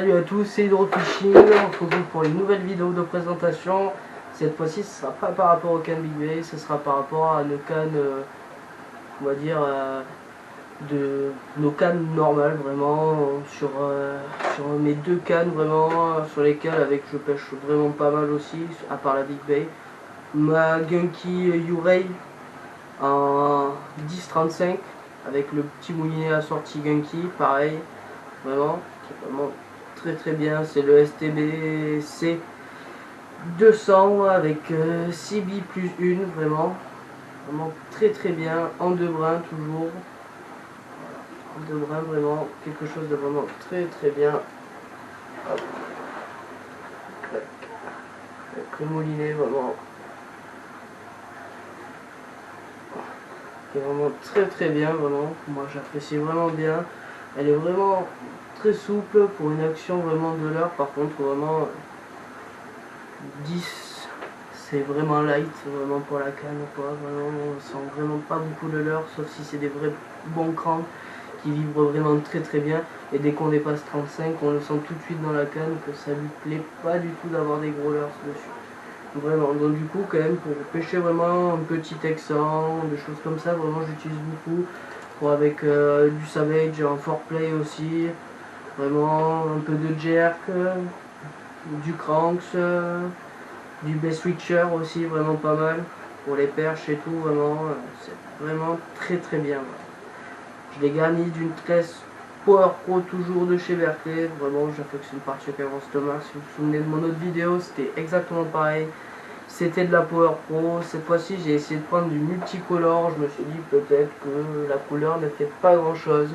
Salut à tous, c'est Hydrofishing. On se retrouve pour une nouvelle vidéo de présentation. Cette fois-ci, ce sera pas par rapport aux cannes Big Bay, ce sera par rapport à nos cannes, on va dire, de nos cannes normales, vraiment, sur mes deux cannes, vraiment, sur lesquelles avec je pêche vraiment pas mal aussi, à part la Big Bay. Ma Gunky U-Ray en 10-35, avec le petit moulinet assorti Gunky, pareil, vraiment, qui est vraiment très bien. C'est le STBC 200 avec 6 billes plus une, vraiment très bien, en deux brins toujours, voilà, en deux brins, vraiment quelque chose de vraiment très bien. Hop. Avec le moulinet vraiment qui est vraiment très bien, vraiment moi j'apprécie vraiment bien. Elle est vraiment très souple pour une action vraiment de l'heure. Par contre vraiment 10 c'est vraiment light, vraiment pour la canne quoi. Vraiment, on sent vraiment pas beaucoup de leurre, sauf si c'est des vrais bons crans qui vibrent vraiment très bien. Et dès qu'on dépasse 35, on le sent tout de suite dans la canne que ça lui plaît pas du tout d'avoir des gros leurres dessus. Vraiment, donc du coup quand même pour pêcher vraiment un petit texan, des choses comme ça, vraiment j'utilise beaucoup. Pour avec du Savage en foreplay aussi, vraiment un peu de jerk, du cranks, du bass switcher aussi, vraiment pas mal pour les perches et tout. Vraiment c'est vraiment très bien, voilà. Je l'ai garni d'une tresse Power Pro toujours de chez Berkeley. Vraiment j'affectionne particulièrement ce Thomas. Si vous vous souvenez de mon autre vidéo, c'était exactement pareil, c'était de la Power Pro. Cette fois-ci j'ai essayé de prendre du multicolore. Je me suis dit peut-être que la couleur ne fait pas grand chose,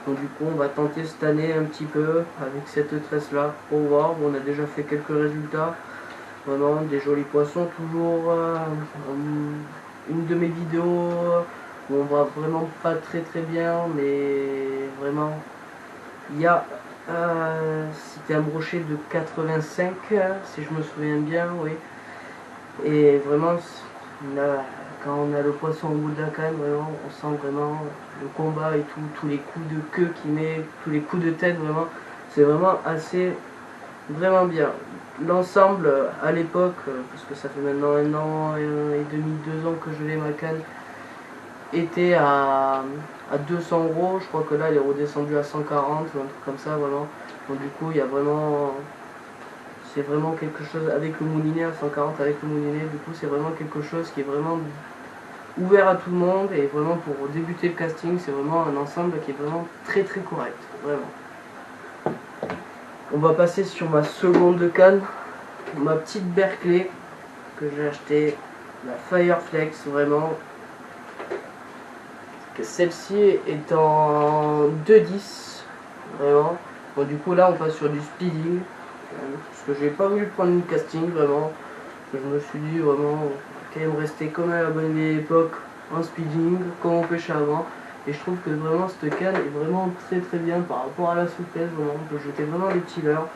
donc du coup on va tenter cette année un petit peu avec cette tresse là pour voir. On a déjà fait quelques résultats, vraiment des jolis poissons toujours. Une de mes vidéos où on voit vraiment pas très bien, mais vraiment il y a c'était un brochet de 85 si je me souviens bien, oui. Et vraiment là, quand on a le poisson au bout de la canne, vraiment on sent vraiment le combat et tout, tous les coups de queue qu'il met, tous les coups de tête, vraiment c'est vraiment assez vraiment bien. L'ensemble à l'époque, parce que ça fait maintenant 1 an et demi, 2 ans que je l'ai ma canne, était à 200 €. Je crois que là il est redescendu à 140 ou un truc comme ça, vraiment. Donc du coup il y a vraiment, c'est vraiment quelque chose avec le moulinet à 140, avec le moulinet, du coup c'est vraiment quelque chose qui est vraiment ouvert à tout le monde. Et vraiment pour débuter le casting, c'est vraiment un ensemble qui est vraiment très correct, vraiment. On va passer sur ma seconde canne, ma petite Berkeley que j'ai acheté, la Fireflex, vraiment. Celle-ci est en 2,10, vraiment. Bon, du coup là on passe sur du speeding, parce que j'ai pas voulu prendre une casting, vraiment. Je me suis dit vraiment quand même rester comme à la bonne vieille époque en speeding, comme on pêchait avant. Et je trouve que vraiment cette canne est vraiment très bien par rapport à la souplesse, vraiment. On peut jeter vraiment des petits leurres.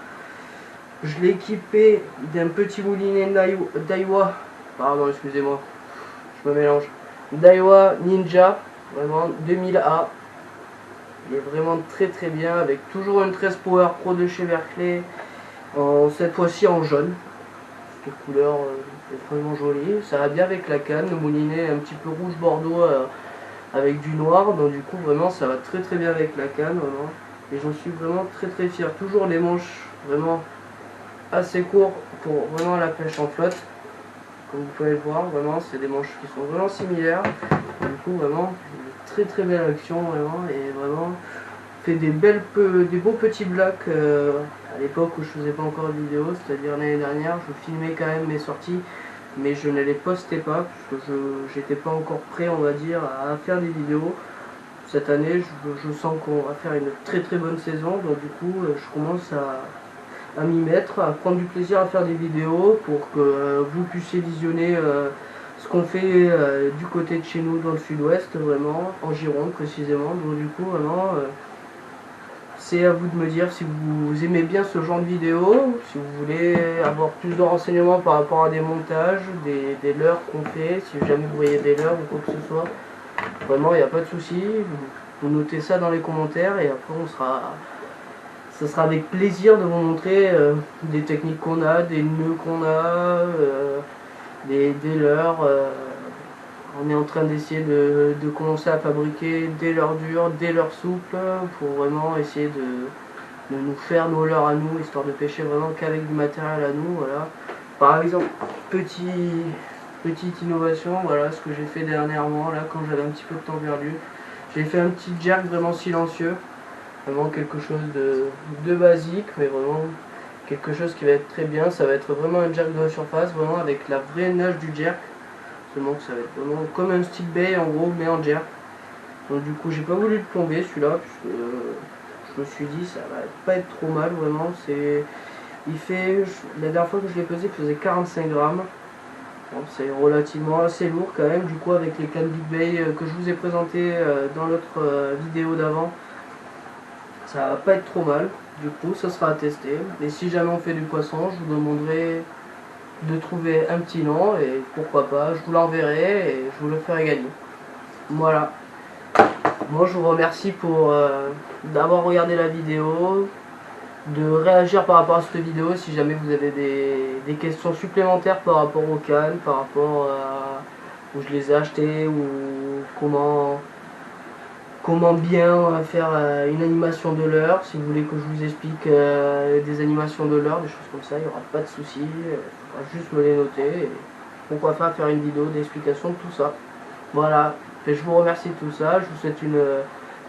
Je l'ai équipé d'un petit moulinet Daiwa, pardon excusez-moi, je me mélange, Daiwa Ninja, vraiment 2000A. Il est vraiment très bien, avec toujours une tresse Power Pro de chez Berkeley, cette fois-ci en jaune. Cette couleur est vraiment jolie, ça va bien avec la canne. Le moulinet est un petit peu rouge bordeaux avec du noir, donc du coup vraiment ça va très bien avec la canne, vraiment. Et j'en suis vraiment très fier. Toujours les manches vraiment assez courts pour vraiment la pêche en flotte, comme vous pouvez le voir. Vraiment c'est des manches qui sont vraiment similaires, du coup vraiment une très belle action, vraiment. Et vraiment fait des beaux petits blocs à l'époque où je faisais pas encore de vidéos, c'est-à-dire l'année dernière. Je filmais quand même mes sorties, mais je ne les postais pas parce que j'étais pas encore prêt, on va dire, à faire des vidéos. Cette année je sens qu'on va faire une très bonne saison, donc du coup je commence à m'y mettre, à prendre du plaisir à faire des vidéos pour que vous puissiez visionner ce qu'on fait du côté de chez nous dans le sud-ouest, vraiment en Gironde précisément. Donc du coup vraiment c'est à vous de me dire si vous aimez bien ce genre de vidéo, si vous voulez avoir plus de renseignements par rapport à des montages, des leurres qu'on fait, si jamais vous voyez des leurres ou quoi que ce soit. Vraiment il n'y a pas de souci, vous notez ça dans les commentaires et après ça sera avec plaisir de vous montrer des techniques qu'on a, des nœuds qu'on a, des leurres. On est en train d'essayer de commencer à fabriquer des leurres durs, des leurres souples, pour vraiment essayer de nous faire nos leurres à nous, histoire de pêcher vraiment qu'avec du matériel à nous. Voilà. Par exemple, petite innovation, voilà ce que j'ai fait dernièrement, là, quand j'avais un petit peu de temps perdu. J'ai fait un petit jerk vraiment silencieux, vraiment quelque chose de basique, mais vraiment quelque chose qui va être très bien. Ça va être vraiment un jerk de la surface, vraiment avec la vraie nage du jerk. Seulement que ça va être vraiment comme un stick bait en gros, mais en jerk. Donc du coup j'ai pas voulu le plomber celui-là, puisque je me suis dit ça va pas être trop mal vraiment. Il fait, la dernière fois que je l'ai pesé, il faisait 45 grammes. Bon, c'est relativement assez lourd quand même, du coup avec les cannes Big Bay que je vous ai présenté dans l'autre vidéo d'avant, ça va pas être trop mal. Du coup ça sera à tester. Et si jamais on fait du poisson, je vous demanderai de trouver un petit nom et pourquoi pas, je vous l'enverrai et je vous le ferai gagner. Voilà. Moi je vous remercie pour d'avoir regardé la vidéo, de réagir par rapport à cette vidéo si jamais vous avez des questions supplémentaires par rapport aux cannes, par rapport à où je les ai achetées ou comment bien faire une animation de leurre. Si vous voulez que je vous explique des animations de leurre, des choses comme ça, il n'y aura pas de souci. Il faudra juste me les noter. Et pourquoi pas faire une vidéo d'explication de tout ça. Voilà. Et je vous remercie de tout ça. Je vous souhaite une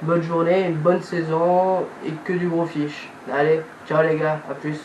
bonne journée, une bonne saison et que du gros fiche. Allez, ciao les gars, à plus.